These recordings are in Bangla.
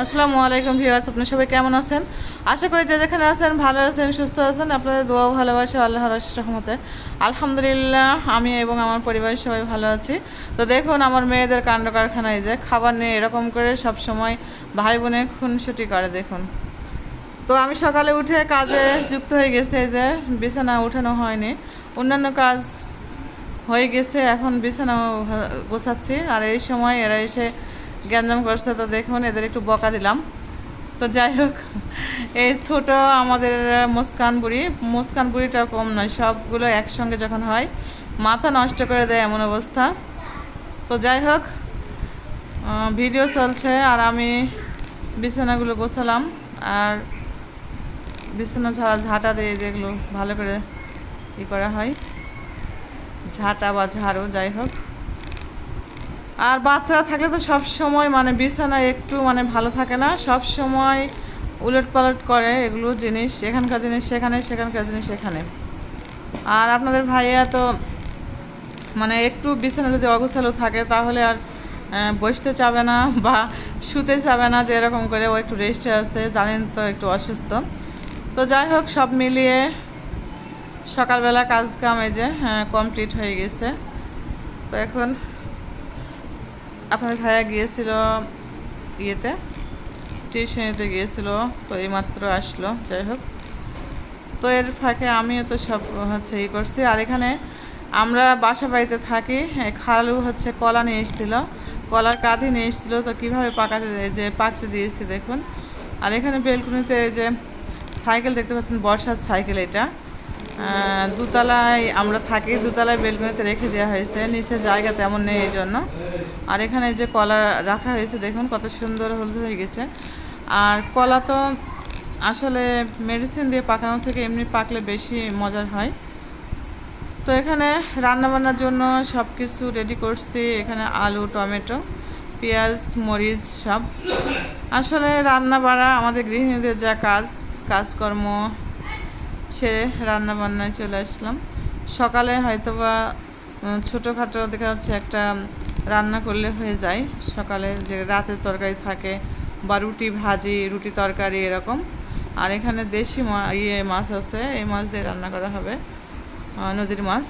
আসসালামু আলাইকুম ভিউয়ার্স, আপনারা সবাই কেমন আছেন? আশা করি যে যেখানে আছেন ভালো আছেন, সুস্থ আছেন। আপনাদের দোয়া ও ভালোবাসা আল্লাহর রহমতে আলহামদুলিল্লাহ আমি এবং আমার পরিবারের সবাই ভালো আছি। তো দেখুন আমার মেয়েদের কাণ্ড কারখানায় যে খাবার নিয়ে এরকম করে সব সময় ভাই বোনে খুনসুটি করে দেখুন। তো আমি সকালে উঠে কাজে যুক্ত হয়ে গেছে, এই যে বিছানা উঠানো হয়নি, অন্যান্য কাজ হয়ে গেছে, এখন বিছানা গোছাচ্ছি। আর এই সময় এরা এসে গ্যাঞ্জাম করছে, তো দেখুন এদের একটু বকা দিলাম। তো যাই হোক, এই ছোট আমাদের মুস্কান বুড়িটা কম নয়, সবগুলো একসঙ্গে যখন হয় মাথা নষ্ট করে দেয় এমন অবস্থা। তো যাই হোক, ভিডিও চলছে আর আমি বিছানাগুলো গোছালাম। আর বিছানা ঝাঁটা দিয়ে যেগুলো ভালো করে করা হয়, ঝাঁটা বা ঝাড়ু, যাই হোক। আর বাচ্চারা থাকলে তো সব সময় বিছানা একটু ভালো থাকে না, সব সময় উলট পালট করে এগুলো জিনিস, এখানকার জিনিস সেখানে, সেখানকার জিনিস এখানে। আর আপনাদের ভাইয়া তো একটু বিছানা যদি অগোছালো থাকে তাহলে আর বসতে চাবে না বা শুতে চাবে না, যে এরকম করে ও একটু রেস্টে আছে, জানেন তো একটু অসুস্থ। তো যাই হোক, সব মিলিয়ে সকালবেলা কাজ কাম এই যে কমপ্লিট হয়ে গেছে। তো এখন আপনাদের ভাইয়া গিয়েছিল টিউশনিতে গিয়েছিল, তো এইমাত্র আসলো। যাই হোক, তো এর ফাঁকে আমিও তো সব করছি। আর এখানে আমরা বাসা বাড়িতে থাকি, খালু কলা নিয়ে এসেছিলো, কলার কাঁধি নিয়ে এসেছিলো। তো কীভাবে পাকতে দিয়েছি দেখুন। আর এখানে বেলকুনিতে এই যে সাইকেল দেখতে পাচ্ছেন, বর্ষার সাইকেল এটা। দোতলায় আমরা থাকি, দোতলায় বেলকুনিতে রেখে দেওয়া হয়েছে, নিচে জায়গা তেমন নেই এই জন্য। আর এখানে যে কলা রাখা হয়েছে দেখুন কত সুন্দর হলুদ হয়ে গেছে। আর কলা তো আসলে মেডিসিন দিয়ে পাকানো থেকে এমনি পাকলে বেশি মজার হয়। তো এখানে রান্নাবান্নার জন্য সব কিছু রেডি করছি। এখানে আলু, টমেটো, পেঁয়াজ, মরিচ সব। আসলে রান্না বাড়া আমাদের গৃহিণীদের যা কাজকর্ম সেরে রান্নাবান্নায় চলে আসলাম। সকালে হয়তোবা ছোটোখাটো দেখা যাচ্ছে একটা রান্না করলে হয়ে যায়, সকালে যে রাতের তরকারি থাকে বা রুটি ভাজি, রুটি তরকারি এরকম। আর এখানে দেশি মাছ আছে, এই মাছ দিয়ে রান্না করা হবে, নদীর মাছ।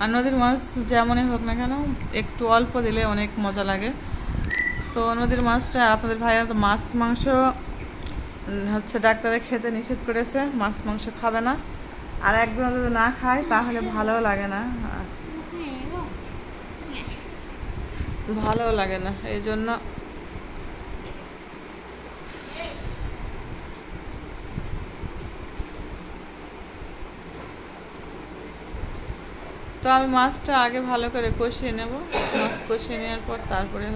আর নদীর মাছ যেমনই হোক না কেন একটু অল্প দিলে অনেক মজা লাগে। তো নদীর মাছটা, আপনাদের ভাইয়েরা তো মাছ মাংস ডাক্তারে খেতে নিষেধ করেছে, মাছ মাংস খাবে না। আর একজন যদি না খায় তাহলে ভালোও লাগে না, এই জন্য তো আমি মাছটা আগে ভালো করে কষিয়ে নেব। মাছ কষিয়ে নেওয়ার পর তারপরে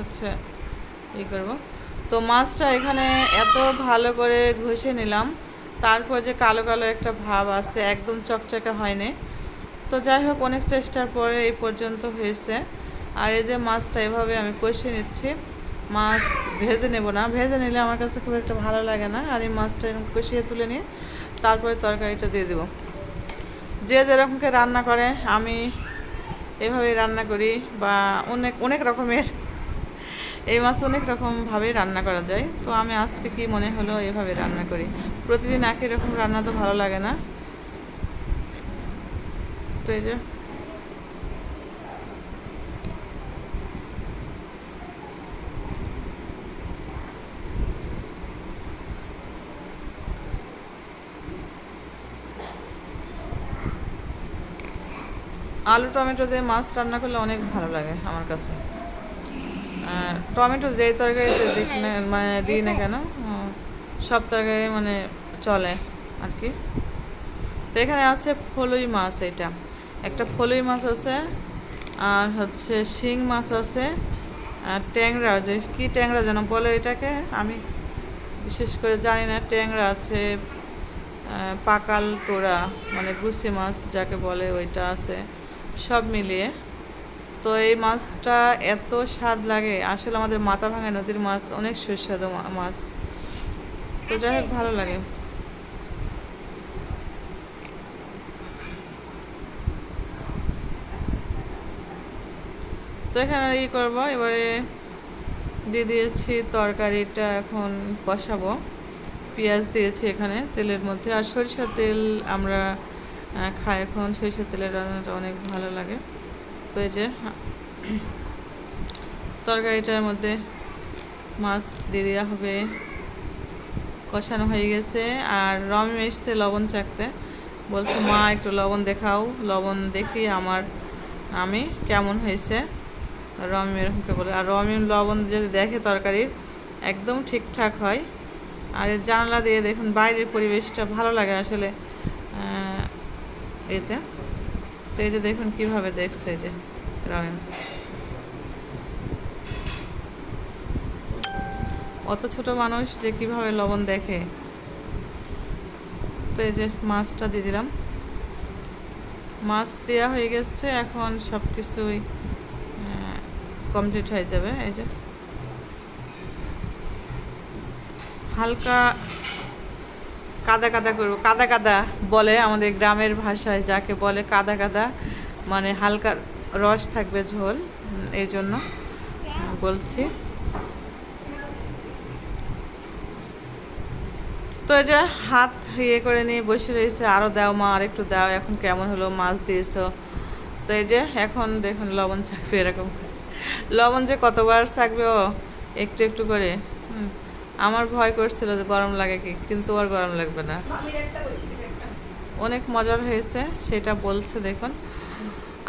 করব। তো মাছটা এখানে এত ভালো করে ঘষে নিলাম, তারপর যে কালো কালো একটা ভাব আছে, একদম চকচকে হয়নি। তো যাই হোক, অনেক চেষ্টার পরে এই পর্যন্ত হয়েছে। আর এই যে মাছটা এভাবে আমি কষিয়ে নিচ্ছি। মাছ ভেজে নেব না, ভেজে নিলে আমার কাছে খুব একটা ভালো লাগে না। আর এই মাছটা এরকম কষিয়ে তুলে নিয়ে তারপরে তরকারিটা দিয়ে দেবো। যে যেরকমকে রান্না করে আমি এভাবেই রান্না করি, বা অনেক অনেক রকমের এই মাছ অনেক রকমভাবেই রান্না করা যায়। তো আমি আজকে কি মনে হলো এভাবে রান্না করি, প্রতিদিন একই রকম রান্না তো ভালো লাগে না। তো এই যে আলু টমেটো দিয়ে মাছ রান্না করলে অনেক ভালো লাগে আমার কাছে। টমেটো যেই তরকারিতে দিই না কেন, সব তরকারি চলে আর কি। তো এখানে আছে ফলুই মাছ, এটা একটা ফলুই মাছ আছে, আর শিং মাছ আছে, আর ট্যাংরা, যে কী ট্যাংরা যেন বলে এটাকে, আমি বিশেষ করে জানি না। ট্যাংরা আছে, পাকাল তোড়া গুছি মাছ যাকে বলে ওইটা আছে, সব মিলিয়ে। তো এই মাছটা এত স্বাদ লাগে, আসলে আমাদের মাথা ভাঙা নদীর মাছ অনেক সুস্বাদু মাছ। তো যাই হোক, ভালো লাগে। তো এখানে করবো এবারে দিয়ে দিয়েছি তরকারিটা, এখন কষাবো। পেঁয়াজ দিয়েছি এখানে তেলের মধ্যে, আর সরিষার তেল আমরা খাই এখন। সরিষার তেলের রান্নাটা অনেক ভালো লাগে। তো এই যে তরকারিটার মধ্যে মাছ দিয়ে দেওয়া হবে। কষানো হয়ে গেছে, আর রমি এসছে লবণ চাখতে, বলছে মা একটু লবণ দেখাও। লবণ দেখি আমি কেমন হয়েছে। রমি এরকমকে বলে, আর রমি লবণ যদি দেখে তরকারির একদম ঠিকঠাক হয়। আর এই জানলা দিয়ে দেখুন বাইরের পরিবেশটা ভালো লাগে আসলে এতে। তো এই যে দেখুন কীভাবে দেখছে যে রমি, অত ছোট মানুষ যে কিভাবে লবণ দেখে। তো এই যে মাছটা দিয়ে দিলাম, মাছ দেওয়া হয়ে গেছে, এখন সব কিছুই কমপ্লিট হয়ে যাবে। এই যে হালকা কাদা কাদা করবো, কাদা কাদা বলে আমাদের গ্রামের ভাষায়, যাকে বলে কাদা কাদা, মানে হালকা রস থাকবে, ঝোল, এই জন্য বলছি। তো এই যে হাত করে নিয়ে বসে রয়েছে, আরও দাও মা, আর একটু দাও, এখন কেমন হলো, মাছ দিয়েছ। তো এই যে এখন দেখুন লবণ চাকবে, এরকম লবণ যে কতবার চাকবে ও একটু একটু করে। আমার ভয় করছিল যে গরম লাগে কি, কিন্তু আর গরম লাগবে না। অনেক মজার হয়েছে সেটা বলছে। দেখুন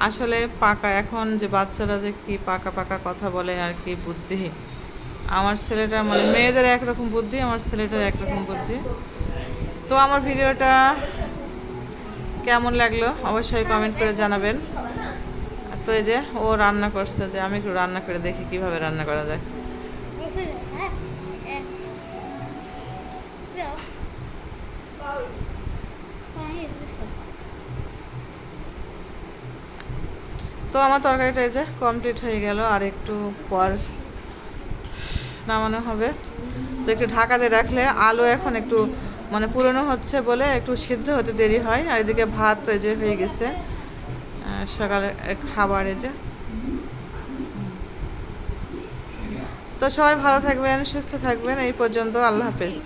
আসলে পাকা, এখন যে বাচ্চারা যে কি পাকা পাকা কথা বলে, আর কি বুদ্ধি। আমার ছেলেটা, মানে মেয়েদের একরকম বুদ্ধি, আমার ছেলেটার একরকম বুদ্ধি। তো আমার ভিডিওটা কেমন লাগলো অবশ্যই কমেন্ট করে জানাবেন। তো এই যে ও রান্না করছে, যে আমি একটু রান্না করে দেখি কিভাবে রান্না করা যায়। তো আমার তরকারিটা এই যে কমপ্লিট হয়ে গেল, আর একটু পর নামানো হবে। তো একটু ঢাকা দিয়ে রাখলে আলু এখন একটু মানে পুরনো হচ্ছে বলে একটু সিদ্ধ হতে দেরি হয়। আর এদিকে ভাত তো যে হয়ে গেছে, সকালে খাবার। এই যে, তো সবাই ভালো থাকবেন, সুস্থ থাকবেন। এই পর্যন্ত, আল্লাহ হাফেজ।